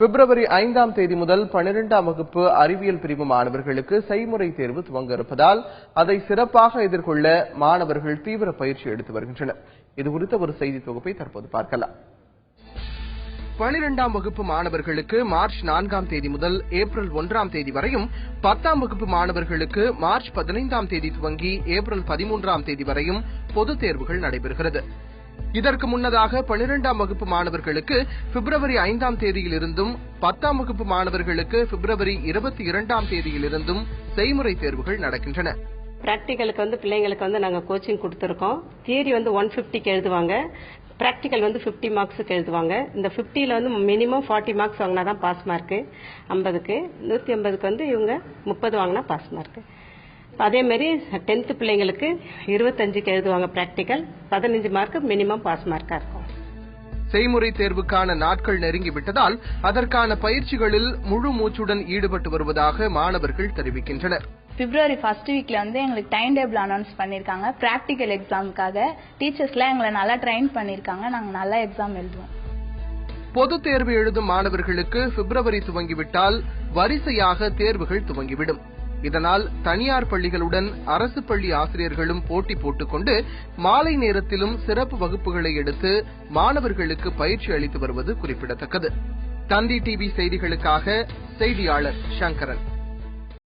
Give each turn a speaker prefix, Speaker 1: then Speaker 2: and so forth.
Speaker 1: பிப்ரவரி 5ஆம் தேதி முதல் 12ஆம் வகுப்பு அறிவியல் பிரிவு மாணவர்களுக்கு செய்முறை தேர்வு துவங்க இருப்பதால் அதை சிறப்பாக எதிர்கொள்ள மாணவர்கள் தீவிர பயிற்சி எடுத்து வருகின்றனர். இதுகுறித்த ஒரு செய்தி தொகுப்பை தற்போது பார்க்கலாம். 12ஆம் வகுப்பு மாணவர்களுக்கு மார்ச் 4ஆம் தேதி முதல் ஏப்ரல் 1ஆம் தேதி வரையும், 10ஆம் வகுப்பு மாணவர்களுக்கு மார்ச் 15ஆம் தேதி துவங்கி ஏப்ரல் 13ஆம் தேதி வரையும் பொதுத் தேர்வுகள் நடைபெறுகிறது. இதற்கு முன்னதாக 12ஆம் வகுப்பு மாணவர்களுக்கு பிப்ரவரி 5ஆம் தேதியிலிருந்தும், 10ஆம் வகுப்பு மாணவர்களுக்கு பிப்ரவரி 22ஆம் தேதியிலிருந்தும் செய்முறை தேர்வுகள் நடக்கின்றன.
Speaker 2: பிராக்டிகலுக்கு பிள்ளைங்களுக்கு நாங்க கோச்சிங் கொடுத்திருக்கோம். தியரி 150க்கு எழுதுவாங்க, பிராக்டிகல் 50 மார்க்ஸுக்கு எழுதுவாங்க. இந்த 50ல மினிமம் 40 மார்க்ஸ் வாங்கினா தான் பாஸ் மார்க். 50க்கு 150க்கு இவங்க 30 வாங்கினா பாஸ் மார்க். அதே மாதிரி 10th பிள்ளைங்களுக்கு 25க்கு எழுதுவாங்க பிராக்டிகல், 15 மார்க் மினிமம் பாஸ் மார்க்கா இருக்கும்.
Speaker 1: செய்முறை தேர்வுக்கான நாட்கள் நெருங்கிவிட்டதால் அதற்கான பயிற்சிகளில் முழு மூச்சுடன் ஈடுபட்டு வருவதாக மாணவர்கள் தெரிவிக்கின்றனர்.
Speaker 3: பிப்ரவரி ஃபர்ஸ்ட் வீக்ல எங்களுக்கு டைம் டேபிள் அனௌன்ஸ் பண்ணிருக்காங்க. பிராக்டிகல் எக்ஸாமுக்காக டீச்சர்ஸ்லாம் எங்களை நல்லா ட்ரெயின் பண்ணிருக்காங்க. நாங்க நல்லா எக்ஸாம் எழுதுவோம்.
Speaker 1: பொதுத் தேர்வு எழுதும் மாணவர்களுக்கு பிப்ரவரி துவங்கிவிட்டால் வரிசையாக தேர்வுகள் துவங்கிவிடும். இதனால் தனியார் பள்ளிகளுடன் அரசு பள்ளி ஆசிரியர்களும் போட்டி போட்டுக்கொண்டு மாலை நேரத்திலும் சிறப்பு வகுப்புகளை எடுத்து மாணவர்களுக்கு பயிற்சி அளித்து வருவது குறிப்பிடத்தக்கது. தந்தி டிவி செய்திகளுக்காக செய்தியாளர் சங்கரன்.